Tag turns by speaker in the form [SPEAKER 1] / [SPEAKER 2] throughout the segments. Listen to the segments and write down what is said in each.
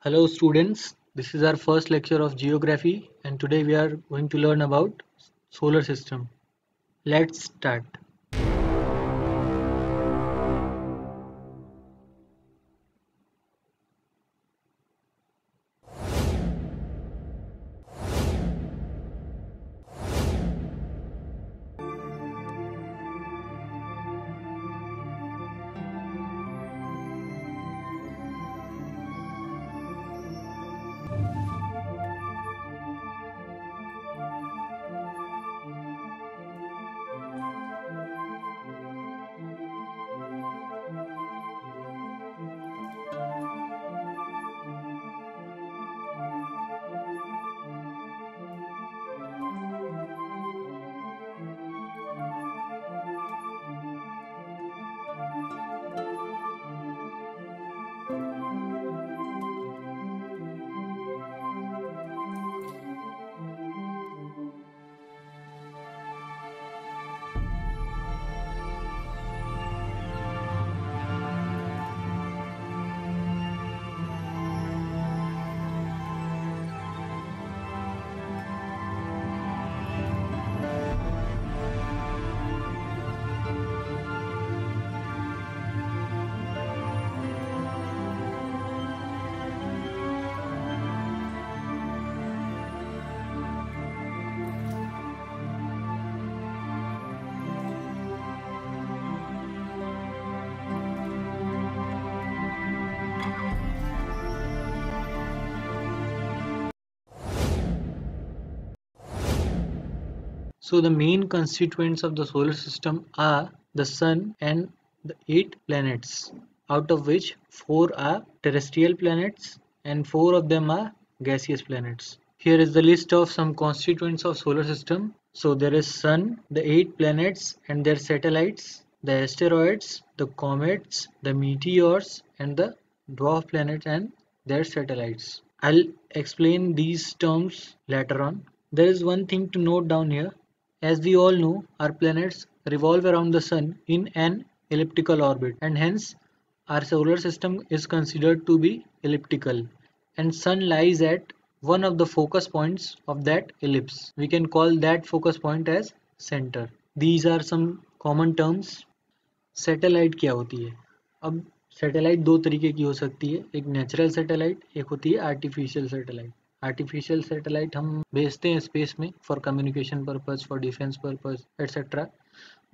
[SPEAKER 1] Hello students, this is our first lecture of geography and today we are going to learn about solar system. Let's start. So the main constituents of the solar system are the sun and the 8 planets, out of which 4 are terrestrial planets and 4 of them are gaseous planets. Here is the list of some constituents of solar system. So there is sun, the 8 planets and their satellites, the asteroids, the comets, the meteors and the dwarf planets and their satellites. I'll explain these terms later on. There is one thing to note down here. As we all know, our planets revolve around the Sun in an elliptical orbit, and hence our solar system is considered to be elliptical, and Sun lies at one of the focus points of that ellipse. We can call that focus point as center. These are some common terms. Satellite क्या होती है? अब satellite दो तरीके की हो सकती है, एक नेचुरल सैटेलाइट, एक होती है आर्टिफिशियल सैटेलाइट. आर्टिफिशियल सैटेलाइट हम भेजते हैं स्पेस में for communication purpose, for defence purpose etcetera.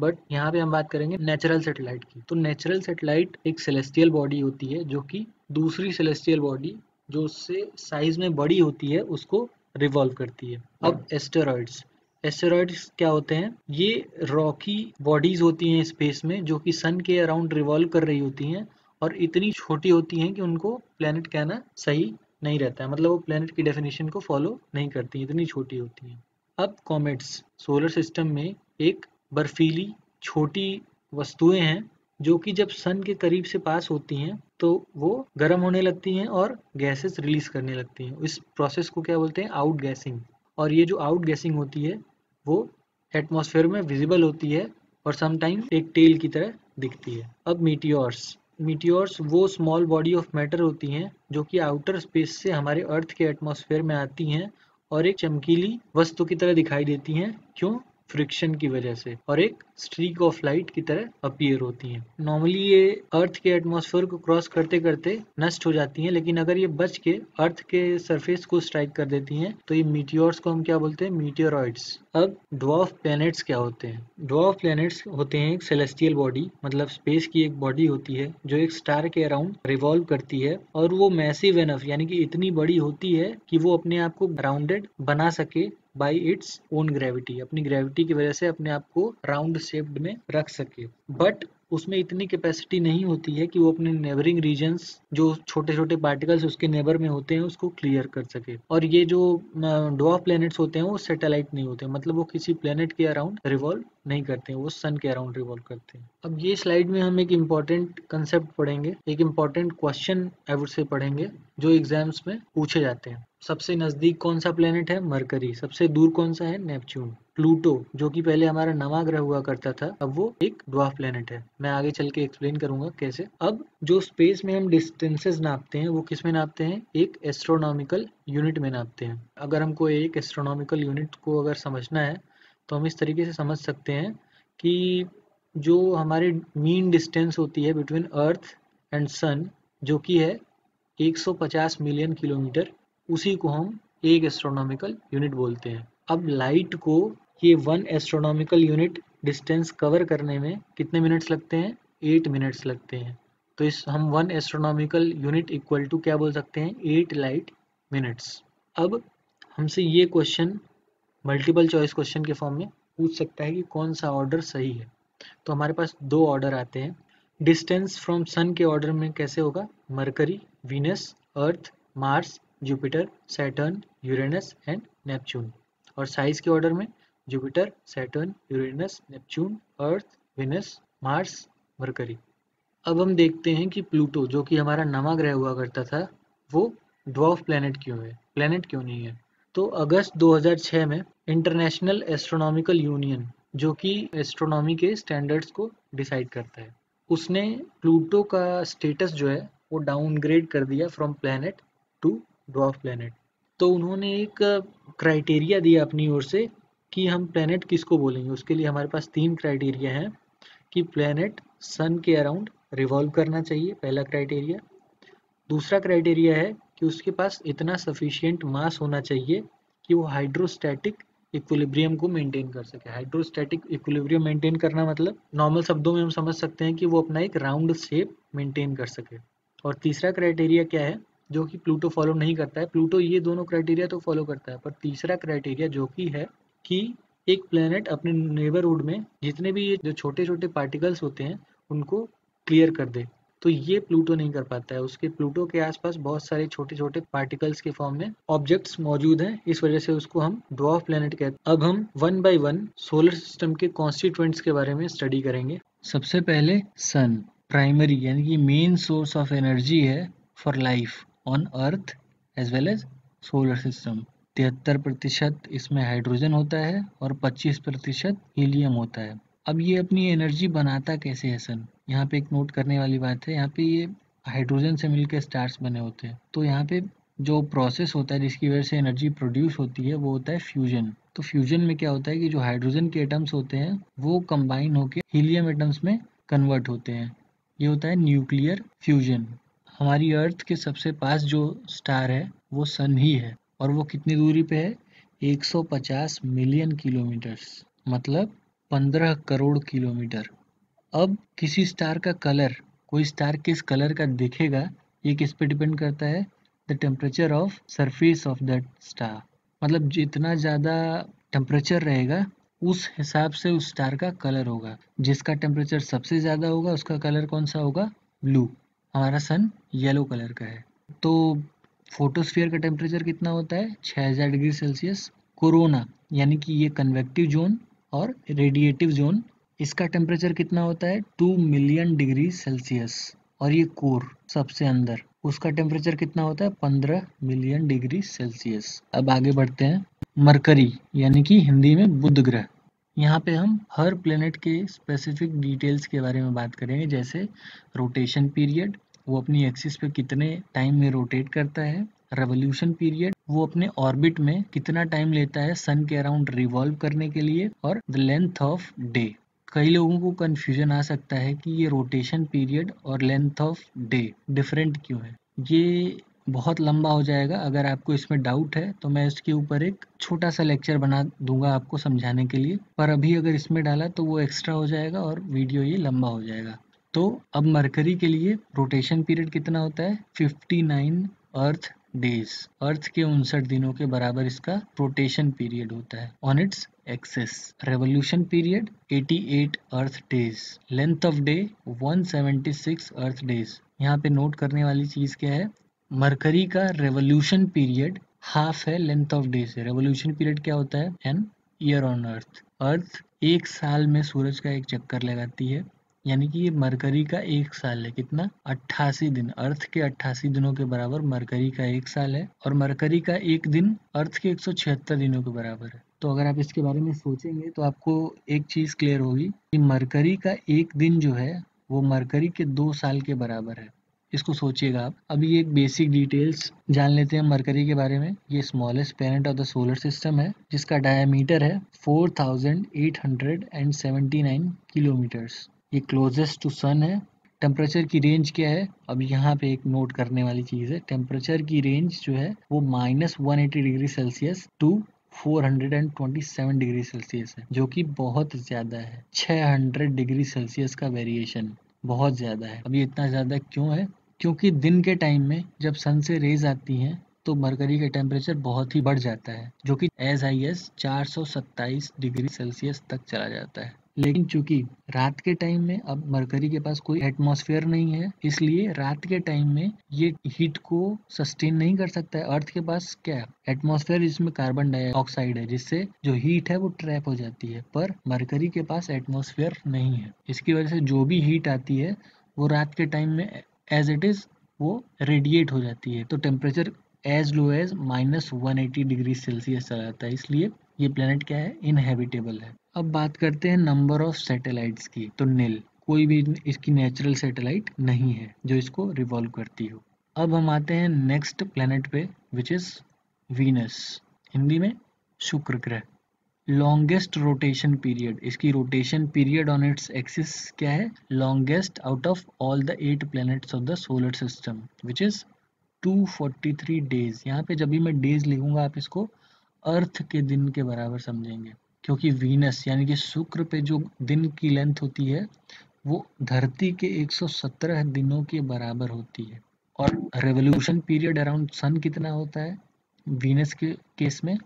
[SPEAKER 1] But यहाँ पे हम बात करेंगे नेचुरल सैटेलाइट की. तो नेचुरल सैटेलाइट एक सेलेस्टियल बॉडी होती है जो कि दूसरी सेलेस्टियल बॉडी जो उससे साइज में बड़ी होती है उसको रिवॉल्व करती है. अब एस्टेरॉइड्स क्या होते हैं? ये रॉकी बॉडीज होती हैं स्पेस में जो कि सन के अराउंड रिवॉल्व कर रही होती हैं और इतनी छोटी होती हैं कि उनको प्लेनेट कहना सही नहीं रहता है, मतलब वो प्लेनेट की डेफिनेशन को फॉलो नहीं करती, इतनी छोटी होती हैं. अब कॉमेट्स सोलर सिस्टम में एक बर्फीली छोटी वस्तुएं हैं जो कि जब सन के करीब से पास होती हैं तो वो गर्म होने लगती हैं और गैसेस रिलीज करने लगती हैं. इस प्रोसेस को क्या बोलते हैं? Out guessing. और ये जो आउट गैसिंग होती है वो एटमॉस्फेयर में विजिबल होती है और समटाइम्स एक टेल की तरह दिखती है. अब मीटियोर्स वो स्मॉल बॉडी ऑफ मैटर होती हैं जो कि आउटर स्पेस से हमारे अर्थ के एटमॉस्फेयर में आती हैं और एक चमकीली वस्तु की तरह दिखाई देती हैं. क्यों? फ्रिक्शन की वजह से, और एक स्ट्रीक ऑफ लाइट की तरह अपीयर होती हैं. नॉर्मली ये अर्थ के एटमॉस्फेयर को क्रॉस करते करते नष्ट हो जाती हैं, लेकिन अगर ये बच के अर्थ के सरफेस को स्ट्राइक कर देती हैं तो ये मीटियोर्स को हम क्या बोलते हैं? मीटियोरॉइड्स. अब ड्वार्फ प्लैनेट्स क्या होते हैं? ड्वार्फ प्लैनेट्स होते हैं एक सेलेस्टियल बॉडी, मतलब स्पेस की एक बॉडी होती है जो एक स्टार के अराउंड रिवॉल्व करती है और वो मैसिव एनफ यानी कि इतनी बड़ी होती है कि वो अपने आप को राउंडेड बना सके बाई इट्स ओन ग्रेविटी. अपनी ग्रेविटी की वजह से अपने आप को राउंड शेप्ड में रख सके. बट उसमें इतनी कैपेसिटी नहीं होती है कि वो अपने नेबरिंग रीजन्स जो छोटे छोटे पार्टिकल्स उसके नेबर में होते हैं उसको क्लियर कर सके. और ये जो ड्वार्फ प्लैनेट्स होते हैं वो सैटेलाइट नहीं होते, मतलब वो किसी प्लैनेट के अराउंड रिवॉल्व नहीं करते हैं, वो सन के अराउंड रिवॉल्व करते हैं. अब ये स्लाइड में हम एक इम्पॉर्टेंट कंसेप्ट पढ़ेंगे, एक important question I would say पढ़ेंगे जो एग्जाम्स में पूछे जाते हैं. सबसे नजदीक कौन सा प्लेनेट है? मरकरी. सबसे दूर कौन सा है? नेपच्यून. प्लूटो जो कि पहले हमारा नवा ग्रह हुआ करता था, अब वो एक ड्वार्फ प्लेनेट है। मैं आगे चल के एक्सप्लेन करूंगा कैसे। अब जो स्पेस में हम डिस्टेंसेस नापते हैं वो किस में नापते हैं, एक एस्ट्रोनॉमिकल यूनिट में नापते हैं। अगर हमको एक एस्ट्रोनॉमिकल यूनिट को अगर समझना है तो हम इस तरीके से समझ सकते हैं कि जो हमारी मीन डिस्टेंस होती है बिटवीन अर्थ एंड सन, जो कि है 150 मिलियन किलोमीटर, उसी को हम एक एस्ट्रोनॉमिकल यूनिट बोलते हैं। अब लाइट को ये 1 एस्ट्रोनॉमिकल यूनिट डिस्टेंस कवर करने में कितने मिनट्स लगते हैं, 8 मिनट्स लगते हैं। तो इस हम 1 एस्ट्रोनॉमिकल यूनिट इक्वल टू क्या बोल सकते हैं, 8 लाइट मिनट्स। अब हमसे ये क्वेश्चन मल्टीपल चॉइस क्वेश्चन के फॉर्म में पूछ सकता है कि कौन सा ऑर्डर सही है। तो हमारे पास दो ऑर्डर आते हैं। डिस्टेंस फ्रॉम सन के ऑर्डर में कैसे होगा, mercury, Venus, earth, Mars, Jupiter, Saturn, Uranus and Neptune. और साइज के ऑर्डर में जुपिटर, सैटर्न, यूरेनस, नेपच्यून, अर्थ, वीनस, मार्स, मरकरी। अब हम देखते हैं कि प्लूटो जो कि हमारा नवा ग्रह हुआ करता था, वो ड्वार्फ प्लैनेट क्यों है, प्लैनेट क्यों नहीं है। तो अगस्त 2006 में इंटरनेशनल एस्ट्रोनॉमिकल यूनियन, जो कि एस्ट्रोनॉमी के स्टैंडर्ड्स को डिसाइड करता है, उसने प्लूटो का स्टेटस जो है वो डाउनग्रेड कर दिया from planet to dwarf planet. तो उन्होंने एक क्राइटेरिया दिया अपनी ओर से कि हम प्लैनेट किसको बोलेंगे। उसके लिए हमारे पास 3 क्राइटेरिया हैं कि प्लैनेट सन के अराउंड रिवॉल्व करना चाहिए, पहला क्राइटेरिया। दूसरा क्राइटेरिया है कि उसके पास इतना सफिशिएंट मास होना चाहिए कि वो हाइड्रोस्टैटिक इक्विलिब्रियम को मेंटेन कर सके। हाइड्रोस्टैटिक इक्विलिब्रियम मेंटेन करना मतलब नॉर्मल शब्दों में हम समझ सकते हैं कि वो अपना एक राउंड शेप मेंटेन कर सके। और तीसरा क्राइटेरिया क्या है, जो कि प्लूटो फॉलो नहीं करता है। प्लूटो ये दोनों क्राइटेरिया तो फॉलो करता है, पर तीसरा क्राइटेरिया जो कि है कि एक प्लेनेट अपने नेबरहुड में जितने भी ये जो छोटे छोटे पार्टिकल्स होते हैं उनको क्लियर कर दे। तो ये प्लूटो नहीं कर पाता है। उसके प्लूटो के आसपास बहुत सारे छोटे छोटे पार्टिकल्स के फॉर्म में ऑब्जेक्ट्स मौजूद हैं, इस वजह से उसको हम ड्वार्फ प्लेनेट कहते हैं। अब हम one by one solar system के कॉन्स्टिट्यूएंट्स के बारे में स्टडी करेंगे। सबसे पहले सन प्राइमरी यानी कि मेन सोर्स ऑफ एनर्जी है for life on Earth as well as solar system. 73% इसमें हाइड्रोजन होता है और 25% हीलियम होता है। अब ये अपनी एनर्जी बनाता कैसे है सन, यहाँ पे एक नोट करने वाली बात है। यहाँ पे ये हाइड्रोजन से मिलकर स्टार्स बने होते हैं। तो यहाँ पे जो प्रोसेस होता है जिसकी वजह से एनर्जी प्रोड्यूस होती है वो होता है फ्यूजन। तो फ्यूजन में क्या होता है कि जो हाइड्रोजन के एटम्स होते हैं वो कंबाइन होकर हीलियम एटम्स में कन्वर्ट होते हैं। ये होता है न्यूक्लियर फ्यूजन। हमारी अर्थ के सबसे पास जो स्टार है वो सन ही है, और वो कितनी दूरी पे है, 150 मिलियन किलोमीटर्स, मतलब 15 करोड़ किलोमीटर। अब किसी स्टार का कलर, कोई स्टार किस कलर का दिखेगा, ये किस पे डिपेंड करता है, the temperature of surface of that star. मतलब जितना ज़्यादा टेम्परेचर रहेगा उस हिसाब से उस स्टार का कलर होगा। जिसका टेम्परेचर सबसे ज़्यादा होगा उसका कलर कौन सा होगा, ब्लू। हमारा सन येलो कलर का है। तो फोटोस्फीयर का टेम्परेचर कितना होता है, 6000 डिग्री सेल्सियस। कोरोना यानी कि ये कन्वेक्टिव जोन और रेडिएटिव जोन, इसका टेम्परेचर कितना होता है, 2 मिलियन डिग्री सेल्सियस। और ये कोर सबसे अंदर, उसका टेम्परेचर कितना होता है, 15 मिलियन डिग्री सेल्सियस। अब आगे बढ़ते हैं। मरकरी यानी कि हिंदी में बुध ग्रह। यहाँ पे हम हर प्लेनेट के स्पेसिफिक डिटेल्स के बारे में बात करेंगे, जैसे रोटेशन पीरियड, वो अपनी एक्सिस पे कितने टाइम में रोटेट करता है। रेवोल्यूशन पीरियड, वो अपने ऑर्बिट में कितना टाइम लेता है सन के अराउंड रिवॉल्व करने के लिए। और द लेंथ ऑफ डे। कई लोगों को कंफ्यूजन आ सकता है कि ये रोटेशन पीरियड और लेंथ ऑफ डे डिफरेंट क्यों है। ये बहुत लंबा हो जाएगा, अगर आपको इसमें डाउट है तो मैं इसके ऊपर एक छोटा सा लेक्चर बना दूंगा आपको समझाने के लिए, पर अभी अगर इसमें डाला तो वो एक्स्ट्रा हो जाएगा और वीडियो ये लंबा हो जाएगा। तो अब मरकरी के लिए रोटेशन पीरियड कितना होता है, 59 अर्थ डेज। अर्थ के 59 दिनों के बराबर इसका रोटेशन पीरियड होता है on its axis. Revolution period 88 earth days. Length of day 176 earth days. यहाँ पे नोट करने वाली चीज क्या है, मरकरी का रेवोल्यूशन पीरियड हाफ है लेंथ ऑफ डे से। रेवोल्यूशन पीरियड क्या होता है, एन ईयर ऑन अर्थ। अर्थ एक साल में सूरज का एक चक्कर लगाती है, यानी कि ये मरकरी का एक साल है। कितना, 88 दिन। अर्थ के 88 दिनों के बराबर मरकरी का एक साल है, और मरकरी का एक दिन अर्थ के 176 दिनों के बराबर है। तो अगर आप इसके बारे में सोचेंगे तो आपको एक चीज क्लियर होगी कि मरकरी का एक दिन जो है वो मरकरी के 2 साल के बराबर है। इसको सोचिएगा आप। अभी एक बेसिक डिटेल्स जान लेते हैं मरकरी के बारे में। ये smallest planet of the solar system है जिसका डायमीटर है 4879 किलोमीटर्स। ये क्लोजेस्ट टू सन है। टेम्परेचर की रेंज क्या है? अब यहाँ पे एक नोट करने वाली चीज़ है। टेम्परेचर की रेंज जो है वो -180 degree Celsius to 427 degree Celsius है, जो कि बहुत ज़्यादा है। 600 डिग्री सेल्सियस का वेरिएशन बहुत ज़्यादा है। अब ये इतना ज़्यादा क्यों है? क्योंकि दिन के टाइम में जब सन से रेज आती हैं तो मरकरी का टेम्परेचर बहुत ही बढ़ जाता है, जो कि as high as 427 degree Celsius तक चला जाता है। लेकिन चूंकि रात के टाइम में अब मरकरी के पास कोई एटमॉस्फेयर नहीं है, इसलिए रात के टाइम में ये हीट को सस्टेन नहीं कर सकता है। अर्थ के पास क्या है? एटमॉस्फेयर, जिसमें कार्बन डाइऑक्साइड है, जिससे जो हीट है वो ट्रैप हो जाती है। पर मरकरी के पास एटमॉस्फेयर नहीं है। इसकी वजह से जो भी हीट आती है वो रात के टाइम में एज इट इज वो रेडिएट हो जाती है। तो temperature as low as -180 degree Celsius चला जाता है। इसलिए ये प्लेनेट क्या है? इनहेबिटेबल है। अब बात करते हैं नंबर ऑफ सैटेलाइट्स की। तो नील, कोई भी इसकी नेचुरल सैटेलाइट नहीं है जो इसको रिवॉल्व करती हो। अब हम आते हैं नेक्स्ट प्लेनेट पे, विच इज वीनस, हिंदी में शुक्र ग्रह। लॉन्गेस्ट रोटेशन पीरियड, इसकी rotation period on its axis क्या है? Longest out of all the 8 planets of the solar system, which is 243 days. यहाँ पे जब भी मैं डेज लिखूंगा आप इसको अर्थ के दिन के बराबर समझेंगे, क्योंकि वीनस यानी कि शुक्र पे जो दिन की लेंथ होती है वो धरती के 117 दिनों के बराबर होती है। और रेवोल्यूशन पीरियड अराउंड सन कितना होता है वीनस के केस में?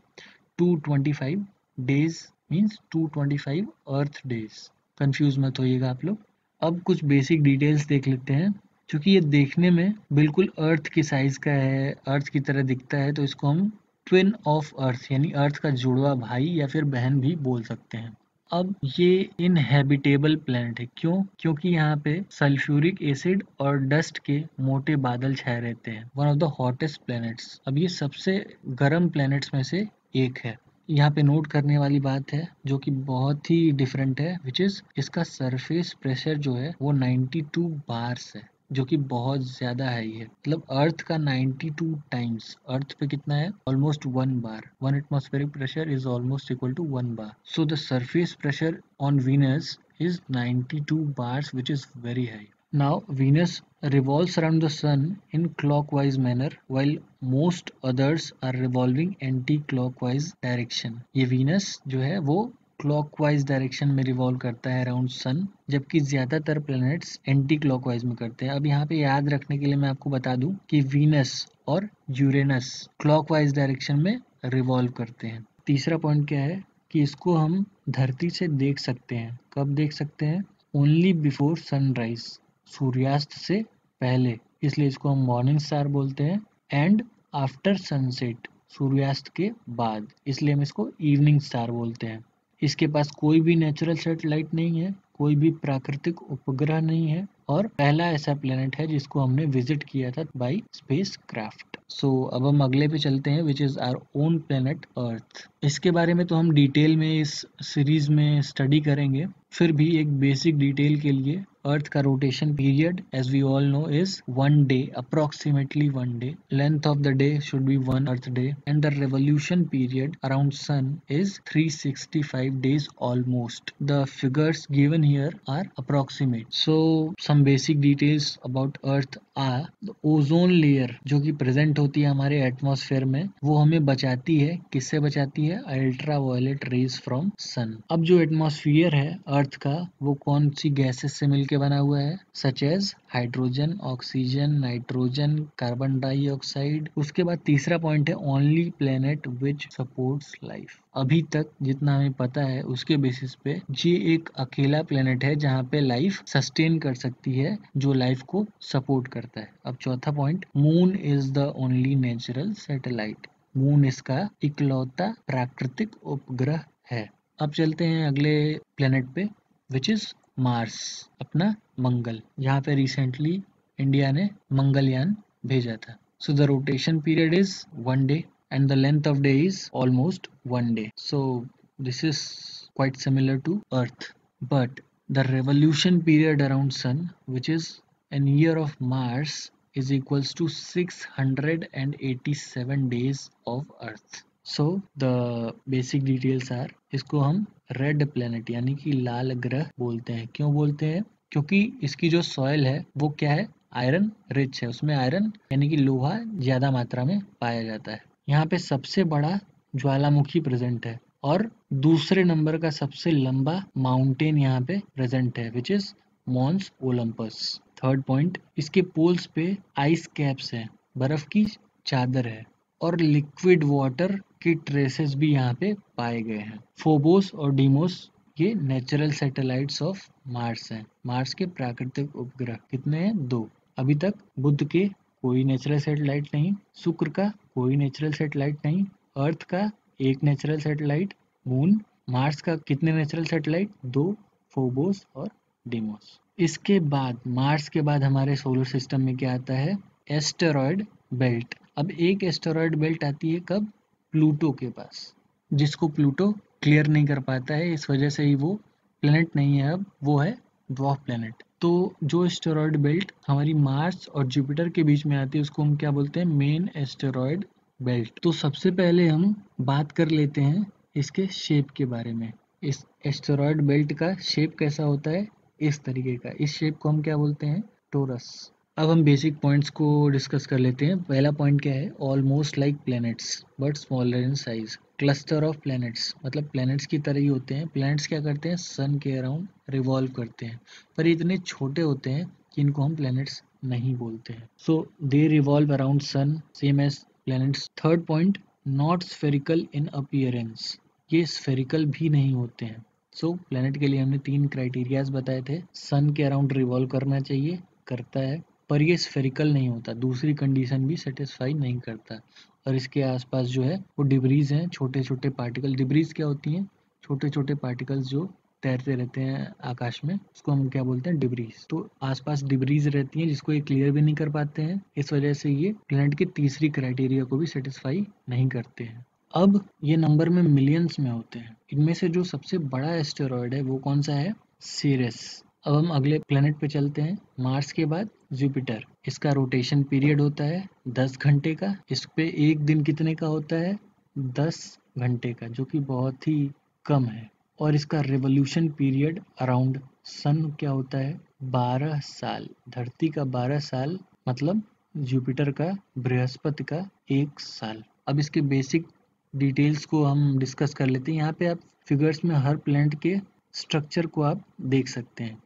[SPEAKER 1] 225 डेज, मीन्स 225 अर्थ डेज। कंफ्यूज मत होइएगा आप लोग। अब कुछ बेसिक डिटेल्स देख लेते हैं। क्योंकि ये देखने में बिल्कुल अर्थ की साइज का है, अर्थ की तरह दिखता है, तो इसको हम ट्विन ऑफ अर्थ यानी अर्थ का जुड़वा भाई या फिर बहन भी बोल सकते हैं। अब ये इनहेबिटेबल प्लैनेट है। क्यों? क्योंकि यहाँ पे सल्फ्यूरिक एसिड और डस्ट के मोटे बादल छाए रहते हैं। One of the hottest planets. अब ये सबसे गर्म प्लैनेट्स में से एक है। यहाँ पे नोट करने वाली बात है जो कि बहुत ही डिफरेंट है, विच इज इसका सरफेस प्रेशर जो है वो 92 बार्स है, जो कि बहुत ज्यादा हाई है। मतलब अर्थ का 92 टाइम्स। अर्थ पे कितना है? Almost 1 bar. 1 atmospheric pressure is almost equal to 1 bar. So the surface pressure on Venus is 92 bars, which is very high. Now, Venus revolves around the Sun in clockwise manner, while most others are revolving anti-clockwise direction. ये Venus जो है वो clockwise direction में revolve करता है around sun, जबकि ज्यादातर planets anti clockwise में करते हैं। अब यहाँ पे याद रखने के लिए मैं आपको बता दूं कि वीनस और यूरेनस क्लॉकवाइज डायरेक्शन में रिवॉल्व करते हैं। तीसरा पॉइंट क्या है कि इसको हम धरती से देख सकते हैं। कब देख सकते हैं? ओनली बिफोर सनराइज, सूर्यास्त से पहले, इसलिए इसको हम मॉर्निंग स्टार बोलते हैं। एंड आफ्टर सनसेट, सूर्यास्त के बाद, इसलिए हम इसको इवनिंग स्टार बोलते हैं। इसके पास कोई भी नेचुरल सैटेलाइट नहीं है, कोई भी प्राकृतिक उपग्रह नहीं है, और पहला ऐसा प्लेनेट है जिसको हमने विजिट किया था बाई स्पेस क्राफ्ट। सो अब हम अगले पे चलते हैं, which is our own planet Earth. इसके बारे में तो हम डिटेल में इस सीरीज में स्टडी करेंगे। फिर भी एक बेसिक डिटेल के लिए, अर्थ का rotation period as we all know is 1 day, approximately 1 day. Length of the day should be 1 Earth day, and the revolution period around sun is 365 days almost. The figures given here are approximate. So some basic details about earth are the ozone layer जो कि present होती है हमारे atmosphere में, वो हमें बचाती है। किससे बचाती है? Ultraviolet rays from sun. अब जो एटमॉस्फेयर है अर्थ का वो कौन सी गैसेस से मिलकर बना हुआ है? Such as hydrogen, oxygen, nitrogen, carbon dioxide. उसके बाद तीसरा पॉइंट है only planet which supports life. अभी तक जितना हमें पता है उसके बेसिस पे ये एक अकेला प्लेनेट है जहाँ पे लाइफ सस्टेन कर सकती है, जो लाइफ को सपोर्ट करता है। अब चौथा point, moon is the only natural satellite. Moon इसका इकलौता प्राकृतिक उपग्रह है। अब चलते हैं अगले प्लेनेट पे, विच इज मार्स, अपना मंगल, जहाँ पे रिसेंटली इंडिया ने मंगलयान भेजा था। So the rotation period is 1 day, and the length of day is almost 1 day. So this is quite similar to Earth. But the revolution period around Sun, which is an year of Mars, is equals to 687 days of Earth. So the basic details are, इसको हम red planet यानी कि लाल ग्रह बोलते हैं. क्यों बोलते हैं? क्योंकि इसकी जो सॉइल है वो क्या है, आयरन रिच है, उसमें आयरन यानी कि लोहा ज्यादा मात्रा में पाया जाता है. यहाँ पे सबसे बड़ा ज्वालामुखी प्रेजेंट है और दूसरे नंबर का सबसे लंबा माउंटेन यहाँ पे प्रेजेंट है, which is Mons Olympus. Third point, इसके पोल्स पे आइस कैप्स हैं, बर्फ की चादर है और लिक्विड वाटर की ट्रेसेस भी यहाँ पे पाए गए हैं. फोबोस और डीमोस ये नेचुरल सैटेलाइट्स ऑफ मार्स हैं. मार्स के प्राकृतिक उपग्रह कितने हैं? 2. अभी तक बुध के कोई नेचुरल सैटेलाइट नहीं, शुक्र का कोई नेचुरल सैटेलाइट नहीं, अर्थ का एक नेचुरल सैटेलाइट, मून, मार्स का कितने नेचुरल सैटेलाइट? 2, फोबोस और डीमोस. इसके बाद मार्स के बाद हमारे सोलर सिस्टम में क्या आता है? Asteroid belt. अब एक एस्टेरॉयड बेल्ट आती है कब? प्लूटो के पास, जिसको प्लूटो क्लियर नहीं कर पाता है, इस वजह से ही वो प्लेनेट नहीं है, अब वो है ड्वार्फ प्लेनेट. तो जो एस्टेरॉयड बेल्ट हमारी मार्स और जुपिटर के बीच में आती है उसको हम क्या बोलते हैं? Main asteroid belt. तो सबसे पहले हम बात कर लेते हैं इसके शेप के बारे में. इस एस्टेरॉयड बेल्ट का शेप कैसा होता है? इस तरीके का. इस शेप को हम क्या बोलते हैं? टोरस. अब हम बेसिक पॉइंट्स को डिस्कस कर लेते हैं. पहला पॉइंट क्या है? Almost like planets but smaller in size. Cluster of planets मतलब प्लैनेट्स की तरह ही होते हैं. प्लैनेट्स क्या करते हैं? सन के अराउंड रिवॉल्व करते हैं, पर ये इतने छोटे होते हैं कि इनको हम प्लैनेट्स नहीं बोलते हैं. So they revolve around sun same as planets. Third point, not spherical in appearance. ये स्फेरिकल भी नहीं होते हैं. सो प्लैनेट के लिए हमने 3 क्राइटेरियाज बताए थे. सन के अराउंड रिवॉल्व करना चाहिए, करता है, पर ये स्फेरिकल नहीं होता. दूसरी कंडीशन भी सेटिस्फाई नहीं करता. और इसके आसपास जो है वो डिब्रीज हैं, छोटे छोटे पार्टिकल. डिब्रीज क्या होती हैं? छोटे छोटे पार्टिकल्स जो तैरते रहते हैं आकाश में, उसको हम क्या बोलते हैं? डिब्रीज. तो आसपास डिब्रीज रहती हैं जिसको ये क्लियर भी नहीं कर पाते हैं, इस वजह से ये प्लैनेट की तीसरी क्राइटेरिया को भी सेटिस्फाई नहीं करते हैं. अब ये नंबर में मिलियंस में होते हैं. इनमें से जो सबसे बड़ा एस्टेरॉयड है वो कौन सा है? सीरियस. अब हम अगले प्लेनेट पे चलते हैं. मार्स के बाद जुपिटर. इसका रोटेशन पीरियड होता है 10 घंटे का. इस पे एक दिन कितने का होता है? 10 घंटे का, जो कि बहुत ही कम है. और इसका रेवोल्यूशन पीरियड अराउंड सन क्या होता है? 12 साल. धरती का 12 साल मतलब जुपिटर का, बृहस्पति का 1 साल. अब इसके बेसिक डिटेल्स को हम डिस्कस कर लेते हैं. यहाँ पे आप फिगर्स में हर प्लैनेट के स्ट्रक्चर को आप देख सकते हैं.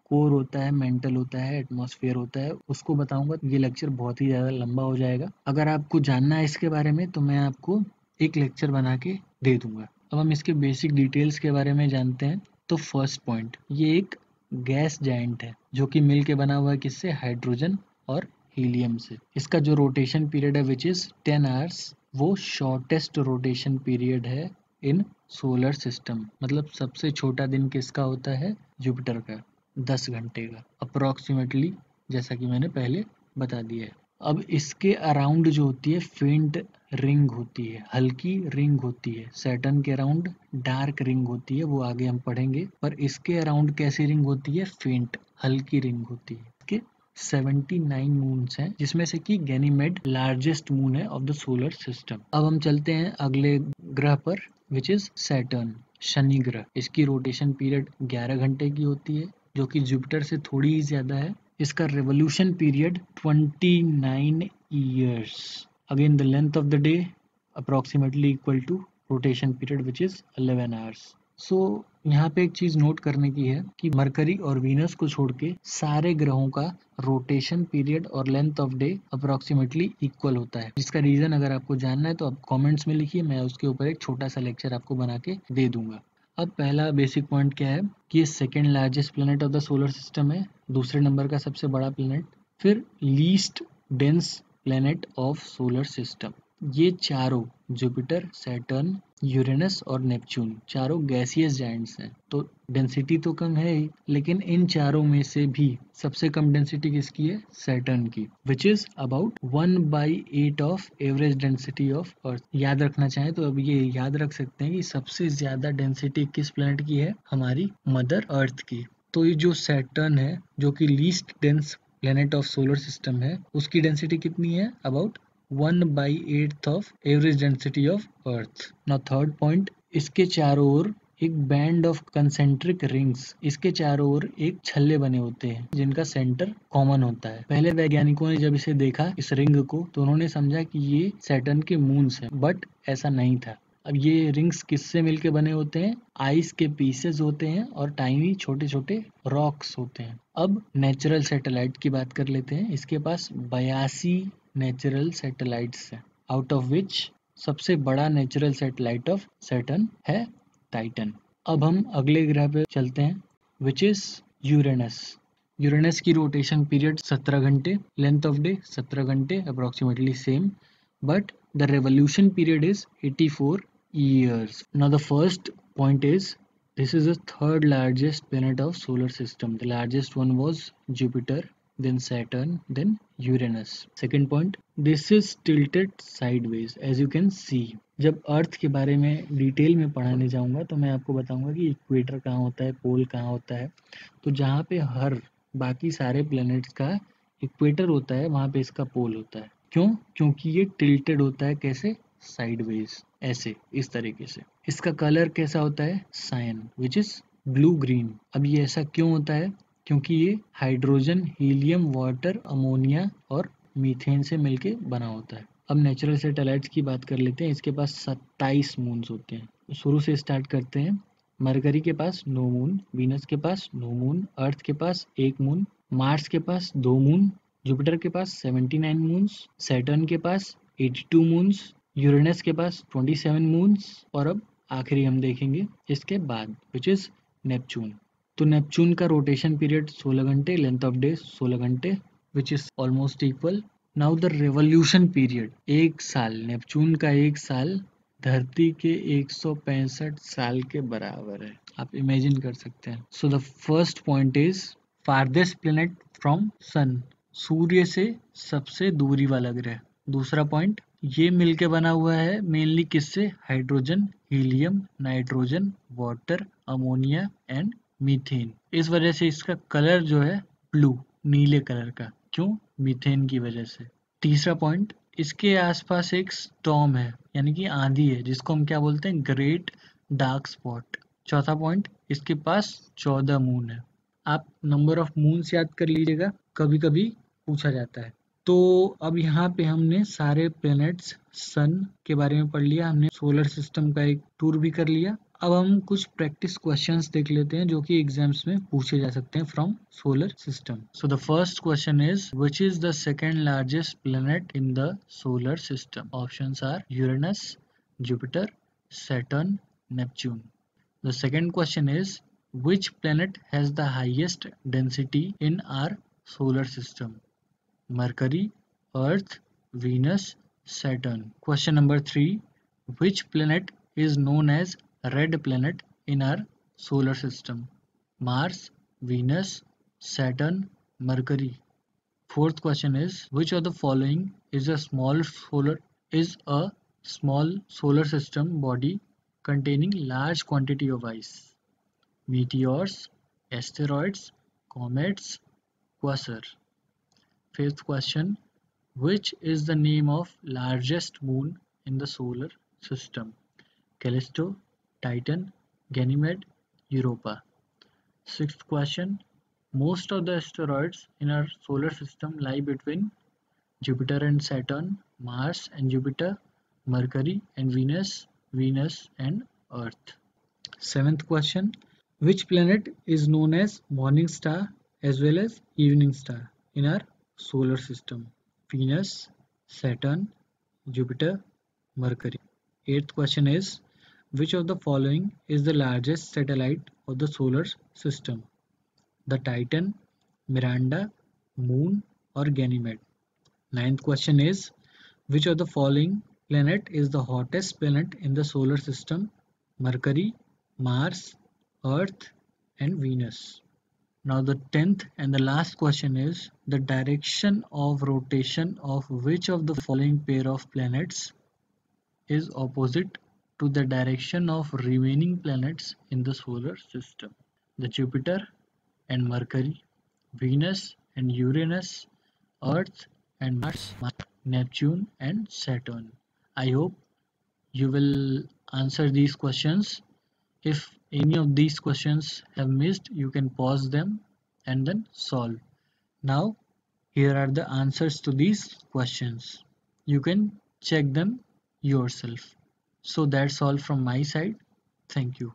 [SPEAKER 1] कोर होता है, मेंटल होता है, एटमॉस्फेयर होता है. उसको बताऊंगा तो ये लेक्चर बहुत ही ज़्यादा लंबा हो जाएगा. अगर आपको जानना है इसके बारे में तो मैं आपको एक लेक्चर बना के दे दूंगा. अब हम इसके बेसिक डिटेल्स के बारे में जानते हैं. तो फर्स्ट पॉइंट, ये एक गैस जायंट है जो कि मिल के बना हुआ है किससे? हाइड्रोजन और हीलियम से. इसका जो रोटेशन पीरियड है विच इज 10 आवर्स, वो शॉर्टेस्ट रोटेशन पीरियड है इन सोलर सिस्टम. मतलब सबसे छोटा दिन किसका होता है? जुपिटर का, 10 घंटे का अप्रोक्सीमेटली, जैसा कि मैंने पहले बता दिया है. अब इसके अराउंड जो होती है फेंट रिंग होती है, हल्की रिंग होती है. सैटर्न के अराउंड डार्क रिंग होती है, वो आगे हम पढ़ेंगे. पर इसके अराउंड कैसी रिंग होती है? फेंट, हल्की रिंग होती है. इसके 79 मून्स हैं, जिसमें से कि गैनीमेड लार्जेस्ट मून है ऑफ द सोलर सिस्टम. अब हम चलते हैं अगले ग्रह पर विच इज सैटर्न, शनि ग्रह. इसकी रोटेशन पीरियड 11 घंटे की होती है, जो कि जुपिटर से थोड़ी ही ज्यादा है. इसका revolution period 29 years. Again the length of the day approximately equal to rotation period which is 11 hours. So यहाँ पे एक चीज नोट करने की है कि मरकरी और वीनस को छोड़ के सारे ग्रहों का रोटेशन पीरियड और length of day approximately equal होता है. जिसका रीजन अगर आपको जानना है तो आप कमेंट्स में लिखिए, मैं उसके ऊपर एक छोटा सा लेक्चर आपको बना के दे दूंगा. अब पहला बेसिक पॉइंट क्या है कि ये second largest planet of the solar system है, दूसरे नंबर का सबसे बड़ा प्लेनेट. फिर least dense planet of solar system. ये चारों जुपिटर, सैटर्न, यूरेनस और नेपच्यून चारों गैसियस जायंट्स हैं, तो डेंसिटी तो कम है ही, लेकिन इन चारों में से भी सबसे कम डेंसिटी किसकी है? सैटर्न की, which is about 1/8 of average density of earth. याद रखना चाहें तो अब ये याद रख सकते हैं कि सबसे ज्यादा डेंसिटी किस प्लेनेट की है? हमारी मदर अर्थ की। तो ये जो सैटर्न है, जो कि least dense planet of solar system है, उसकी डेंसिटी कितनी है? About 1/8 of average density of earth. Now third point, इसके चारों ओर एक बैंड ऑफ कंसेंट्रिक रिंग्स, इसके चारों ओर एक छल्ले बने होते हैं जिनका सेंटर कॉमन होता है। पहले वैज्ञानिकों ने जब इसे देखा, इस रिंग को, तो उन्होंने समझा कि ये सैटर्न के मून्स हैं, बट ऐसा नहीं था। अब ये रिंग्स किससे मिलके बने होते हैं? आइस के पीसेस होते हैं और टाइनी छोटे छोटे रॉक्स होते हैं। अब नेचुरल सैटेलाइट की बात कर लेते हैं। इसके पास 82 नेचुरल सैटेलाइट्स हैं, आउट ऑफ विच सबसे बड़ा नेचुरल सैटेलाइट ऑफ सैटर्न है टाइटन। अब हम अगले ग्रह पे चलते हैं, विच इज यूरेनस। यूरेनस की रोटेशन पीरियड 17 घंटे, लेंथ ऑफ डे 17 घंटे, approximately same, but the revolution period is 84 years. Now the first point is, this is the third largest planet of solar system. The largest one was Jupiter, then Saturn, then Uranus. Second point, this is tilted sideways as you can see. जब अर्थ के बारे में detail में पढ़ाने जाऊंगा तो मैं आपको बताऊंगा कि इक्वेटर कहाँ होता है, पोल कहाँ होता है। तो जहाँ पे हर बाकी सारे प्लैनेट्स का इक्वेटर होता है, वहाँ पे इसका पोल होता है। क्यों? क्योंकि ये टिल्टेड होता है। कैसे? साइडवेज, ऐसे, इस तरीके से। इसका कलर कैसा होता है? Cyan, which is blue green. अब ये ऐसा क्यों होता है? क्योंकि ये हाइड्रोजन, हीलियम, वाटर, अमोनिया और मीथेन से मिलके बना होता है। अब नेचुरल सैटेलाइट्स की बात कर लेते हैं। इसके पास 27 मून्स होते हैं। तो शुरू से स्टार्ट करते हैं। मरकरी के पास 9 मून, वीनस के पास 9 मून, अर्थ के पास 1 मून, मार्स के पास 2 मून, जुपिटर के पास 79 मून्स, सैटर्न के पास 82 मून्स, यूरेनस के पास 27 मून्स, और अब आखिरी हम देखेंगे इसके बाद, विच इज नेपच्यून। तो नेपच्यून का रोटेशन पीरियड 16 घंटे, लेंथ ऑफ डे 16 घंटे, which is almost equal. Now the revolution period, एक साल, नेपच्यून का एक साल धरती के 165 साल के बराबर है। आप इमेजिन कर सकते हैं। So the first point is farthest planet from sun, सूर्य से सबसे दूरी वाला ग्रह। दूसरा पॉइंट, ये मिलके बना हुआ है मेनली किससे? Hydrogen, helium, nitrogen, water, ammonia and methane. इस वजह से इसका कलर जो है ब्लू, नीले कलर का। क्यों? मीथेन की वजह से। तीसरा पॉइंट, इसके आसपास एक स्टॉर्म है, यानी कि आंधी है, जिसको हम क्या बोलते हैं? Great dark spot. चौथा पॉइंट, इसके पास 14 मून है। आप नंबर ऑफ मून्स याद कर लीजिएगा, कभी कभी पूछा जाता है। तो अब यहाँ पे हमने सारे प्लैनेट्स, सन के बारे में पढ़ लिया, हमने सोलर सिस्टम का एक टूर भी कर लिया। अब हम कुछ प्रैक्टिस क्वेश्चंस देख लेते हैं जो कि एग्जाम्स में पूछे जा सकते हैं from solar system. So the first question is, which is the second largest planet in the solar system? Options are Uranus, Jupiter, Saturn, Neptune. The second question is, which planet has the highest density in our solar system? Mercury, Earth, Venus, Saturn. Question number 3, which planet is known as red planet in our solar system? Mars, Venus, Saturn, Mercury. Fourth question is, which of the following is a small solar system body containing large quantity of ice? Meteors, asteroids, comets, quasar. Fifth question, which is the name of largest moon in the solar system? Callisto, Titan, Ganymede, Europa. Sixth question, most of the asteroids in our solar system lie between Jupiter and Saturn, Mars and Jupiter, Mercury and Venus, Venus and Earth. Seventh question, which planet is known as morning star as well as evening star in our solar system? Venus, Saturn, Jupiter, Mercury. Eighth question is, which of the following is the largest satellite of the solar system? The Titan, Miranda, Moon or Ganymede? Ninth question is, which of the following planet is the hottest planet in the solar system? Mercury, Mars, Earth, and Venus. Now the 10th and the last question is the direction of rotation of which of the following pair of planets is opposite to the direction of remaining planets in the solar system? The Jupiter and Mercury, Venus and Uranus, Earth and Mars, Neptune and Saturn. I hope you will answer these questions. If any of these questions have missed, you can pause them and then solve. Now, here are the answers to these questions. You can check them yourself. So that's all from my side. Thank you.